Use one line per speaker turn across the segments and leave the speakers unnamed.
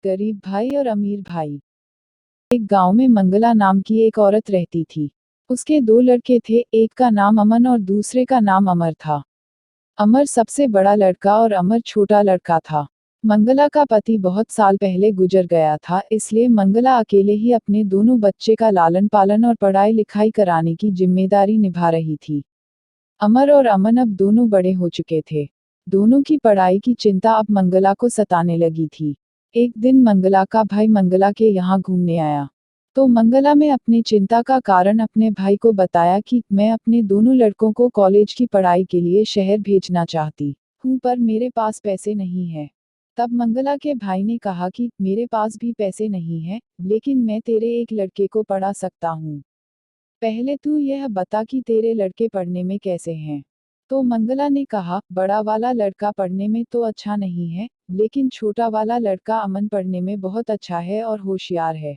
गरीब भाई और अमीर भाई। एक गांव में मंगला नाम की एक औरत रहती थी। उसके दो लड़के थे, एक का नाम अमन और दूसरे का नाम अमर था। अमर सबसे बड़ा लड़का और अमर छोटा लड़का था। मंगला का पति बहुत साल पहले गुजर गया था, इसलिए मंगला अकेले ही अपने दोनों बच्चे का लालन पालन और पढ़ाई लिखाई कराने की जिम्मेदारी निभा रही थी। अमर और अमन अब दोनों बड़े हो चुके थे। दोनों की पढ़ाई की चिंता अब मंगला को सताने लगी थी। एक दिन मंगला का भाई मंगला के यहाँ घूमने आया। तो मंगला में अपनी चिंता का कारण अपने भाई को बताया कि मैं अपने दोनों लड़कों को कॉलेज की पढ़ाई के लिए शहर भेजना चाहती हूँ, पर मेरे पास पैसे नहीं है। तब मंगला के भाई ने कहा कि मेरे पास भी पैसे नहीं है, लेकिन मैं तेरे एक लड़के को पढ़ा सकता हूँ। पहले तू यह बता कि तेरे लड़के पढ़ने में कैसे हैं। तो मंगला ने कहा, बड़ा वाला लड़का पढ़ने में तो अच्छा नहीं है, लेकिन छोटा वाला लड़का अमन पढ़ने में बहुत अच्छा है और होशियार है।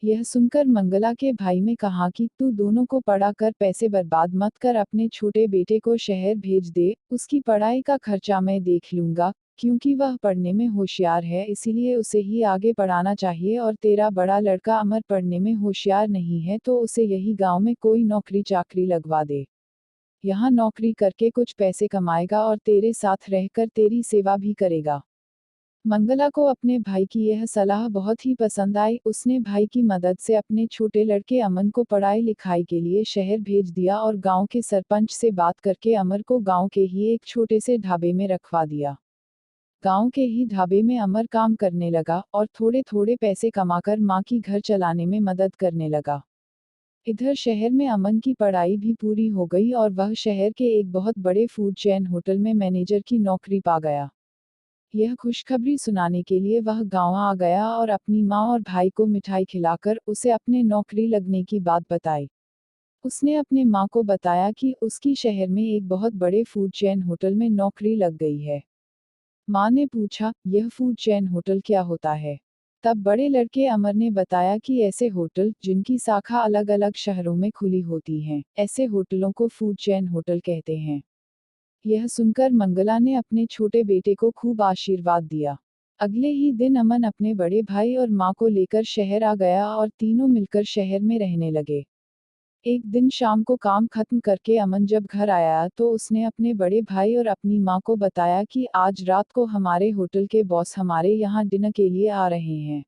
यह सुनकर मंगला के भाई ने कहा कि तू दोनों को पढ़ा कर पैसे बर्बाद मत कर, अपने छोटे बेटे को शहर भेज दे, उसकी पढ़ाई का खर्चा मैं देख लूंगा, क्योंकि वह पढ़ने में होशियार है, इसीलिए उसे ही आगे पढ़ाना चाहिए। और तेरा बड़ा लड़का अमर पढ़ने में होशियार नहीं है, तो उसे यही गांव में कोई नौकरी चाकरी लगवा दे। यहाँ नौकरी करके कुछ पैसे कमाएगा और तेरे साथ रहकर तेरी सेवा भी करेगा। मंगला को अपने भाई की यह सलाह बहुत ही पसंद आई। उसने भाई की मदद से अपने छोटे लड़के अमन को पढ़ाई लिखाई के लिए शहर भेज दिया और गांव के सरपंच से बात करके अमर को गांव के ही एक छोटे से ढाबे में रखवा दिया। गांव के ही ढाबे में अमर काम करने लगा और थोड़े थोड़े पैसे कमाकर मां की घर चलाने में मदद करने लगा। इधर शहर में अमन की पढ़ाई भी पूरी हो गई और वह शहर के एक बहुत बड़े फूड चेन होटल में मैनेजर की नौकरी पा गया। यह खुशखबरी सुनाने के लिए वह गांव आ गया और अपनी माँ और भाई को मिठाई खिलाकर उसे अपने नौकरी लगने की बात बताई। उसने अपने माँ को बताया कि उसकी शहर में एक बहुत बड़े फूड चेन होटल में नौकरी लग गई है। माँ ने पूछा, यह फूड चेन होटल क्या होता है? तब बड़े लड़के अमर ने बताया कि ऐसे होटल जिनकी शाखा अलग अलग शहरों में खुली होती हैं, ऐसे होटलों को फूड चेन होटल कहते हैं। यह सुनकर मंगला ने अपने छोटे बेटे को खूब आशीर्वाद दिया। अगले ही दिन अमन अपने बड़े भाई और माँ को लेकर शहर आ गया और तीनों मिलकर शहर में रहने लगे। एक दिन शाम को काम खत्म करके अमन जब घर आया तो उसने अपने बड़े भाई और अपनी माँ को बताया कि आज रात को हमारे होटल के बॉस हमारे यहाँ डिनर के लिए आ रहे हैं।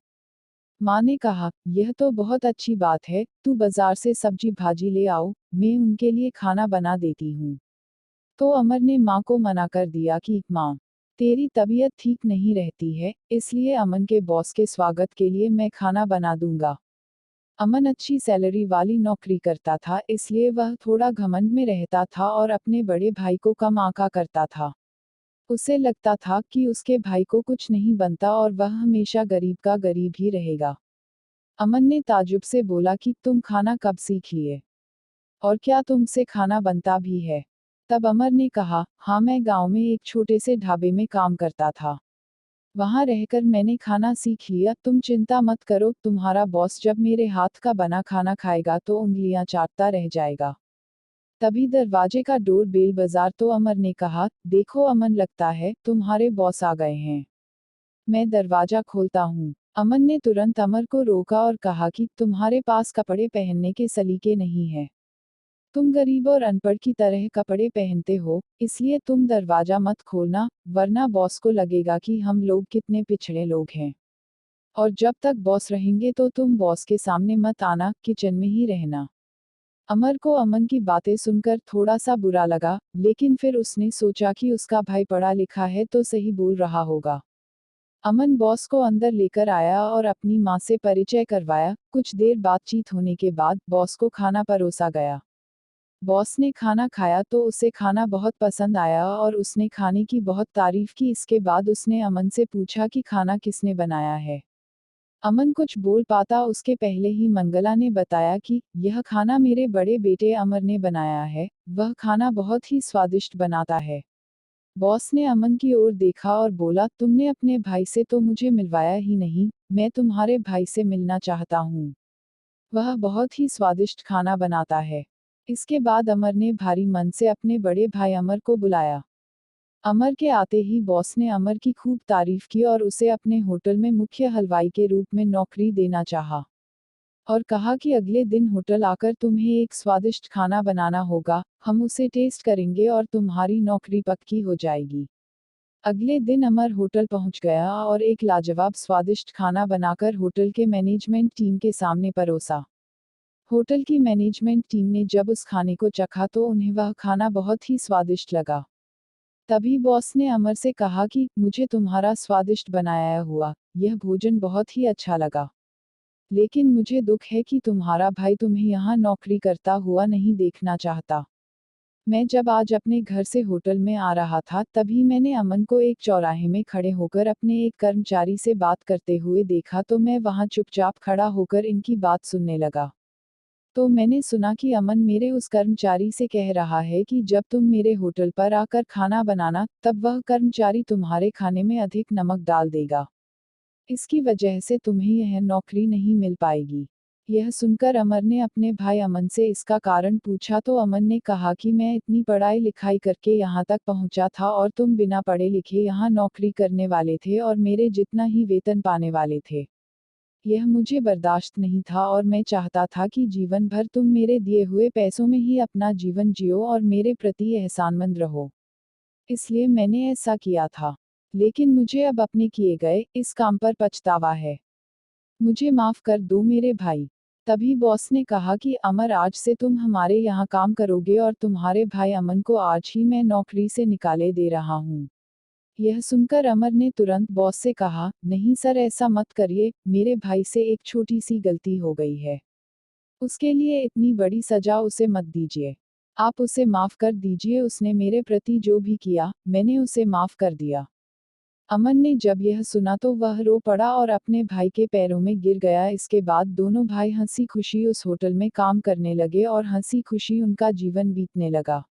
माँ ने कहा, यह तो बहुत अच्छी बात है, तू बाजार से सब्जी भाजी ले आओ, मैं उनके लिए खाना बना देती हूँ। तो अमर ने माँ को मना कर दिया कि माँ, तेरी तबीयत ठीक नहीं रहती है, इसलिए अमन के बॉस के स्वागत के लिए मैं खाना बना दूंगा। अमन अच्छी सैलरी वाली नौकरी करता था, इसलिए वह थोड़ा घमंड में रहता था और अपने बड़े भाई को कम आंका करता था। उसे लगता था कि उसके भाई को कुछ नहीं बनता और वह हमेशा गरीब का गरीब ही रहेगा। अमन ने ताज्जुब से बोला कि तुम खाना कब सीख लिए? और क्या तुमसे खाना बनता भी है? तब अमर ने कहा, हाँ, मैं गांव में एक छोटे से ढाबे में काम करता था। वहां रहकर मैंने खाना सीख लिया, तुम चिंता मत करो, तुम्हारा बॉस जब मेरे हाथ का बना खाना खाएगा तो उंगलियां चाटता रह जाएगा। तभी दरवाजे का डोर बेल बाजार तो अमर ने कहा, देखो अमन, लगता है तुम्हारे बॉस आ गए हैं। मैं दरवाजा खोलता हूँ। अमन ने तुरंत अमर को रोका और कहा कि तुम्हारे पास कपड़े पहनने के सलीके नहीं है। तुम गरीब और अनपढ़ की तरह कपड़े पहनते हो, इसलिए तुम दरवाजा मत खोलना, वरना बॉस को लगेगा कि हम लोग कितने पिछड़े लोग हैं। और जब तक बॉस रहेंगे तो तुम बॉस के सामने मत आना, किचन में ही रहना। अमर को अमन की बातें सुनकर थोड़ा सा बुरा लगा, लेकिन फिर उसने सोचा कि उसका भाई पढ़ा लिखा है तो सही बोल रहा होगा। अमन बॉस को अंदर लेकर आया और अपनी माँ से परिचय करवाया। कुछ देर बातचीत होने के बाद बॉस को खाना परोसा गया। बॉस ने खाना खाया तो उसे खाना बहुत पसंद आया और उसने खाने की बहुत तारीफ की। इसके बाद उसने अमन से पूछा कि खाना किसने बनाया है। अमन कुछ बोल पाता उसके पहले ही मंगला ने बताया कि यह खाना मेरे बड़े बेटे अमर ने बनाया है, वह खाना बहुत ही स्वादिष्ट बनाता है। बॉस ने अमन की ओर देखा और बोला, तुमने अपने भाई से तो मुझे मिलवाया ही नहीं, मैं तुम्हारे भाई से मिलना चाहता हूँ। वह बहुत ही स्वादिष्ट खाना बनाता है। इसके बाद अमर ने भारी मन से अपने बड़े भाई अमर को बुलाया। अमर के आते ही बॉस ने अमर की खूब तारीफ की और उसे अपने होटल में मुख्य हलवाई के रूप में नौकरी देना चाहा। और कहा कि अगले दिन होटल आकर तुम्हें एक स्वादिष्ट खाना बनाना होगा, हम उसे टेस्ट करेंगे और तुम्हारी नौकरी पक्की हो जाएगी। अगले दिन अमर होटल पहुंच गया और एक लाजवाब स्वादिष्ट खाना बनाकर होटल के मैनेजमेंट टीम के सामने परोसा। होटल की मैनेजमेंट टीम ने जब उस खाने को चखा तो उन्हें वह खाना बहुत ही स्वादिष्ट लगा। तभी बॉस ने अमर से कहा कि मुझे तुम्हारा स्वादिष्ट बनाया हुआ यह भोजन बहुत ही अच्छा लगा। लेकिन मुझे दुख है कि तुम्हारा भाई तुम्हें यहाँ नौकरी करता हुआ नहीं देखना चाहता। मैं जब आज अपने घर से होटल में आ रहा था तभी मैंने अमन को एक चौराहे में खड़े होकर अपने एक कर्मचारी से बात करते हुए देखा तो मैं वहां चुपचाप खड़ा होकर इनकी बात सुनने लगा। तो मैंने सुना कि अमन मेरे उस कर्मचारी से कह रहा है कि जब तुम मेरे होटल पर आकर खाना बनाना तब वह कर्मचारी तुम्हारे खाने में अधिक नमक डाल देगा। इसकी वजह से तुम्हें यह नौकरी नहीं मिल पाएगी। यह सुनकर अमर ने अपने भाई अमन से इसका कारण पूछा तो अमन ने कहा कि मैं इतनी पढ़ाई लिखाई करके यहाँ तक पहुँचा था और तुम बिना पढ़े लिखे यहाँ नौकरी करने वाले थे और मेरे जितना ही वेतन पाने वाले थे। यह मुझे बर्दाश्त नहीं था और मैं चाहता था कि जीवन भर तुम मेरे दिए हुए पैसों में ही अपना जीवन जियो और मेरे प्रति एहसानमंद रहो। इसलिए मैंने ऐसा किया था। लेकिन मुझे अब अपने किए गए इस काम पर पछतावा है। मुझे माफ कर दो मेरे भाई। तभी बॉस ने कहा कि अमर आज से तुम हमारे यहाँ काम करोगे और तुम्हारे भाई अमन को आज ही मैं नौकरी से निकाले दे रहा हूँ। यह सुनकर अमर ने तुरंत बॉस से कहा, नहीं सर ऐसा मत करिए, मेरे भाई से एक छोटी सी गलती हो गई है। उसके लिए इतनी बड़ी सजा उसे मत दीजिए। आप उसे माफ कर दीजिए, उसने मेरे प्रति जो भी किया, मैंने उसे माफ कर दिया। अमन ने जब यह सुना तो वह रो पड़ा और अपने भाई के पैरों में गिर गया। इसके बाद दोनों भाई हंसी खुशी उस होटल में काम करने लगे और हंसी खुशी उनका जीवन बीतने लगा।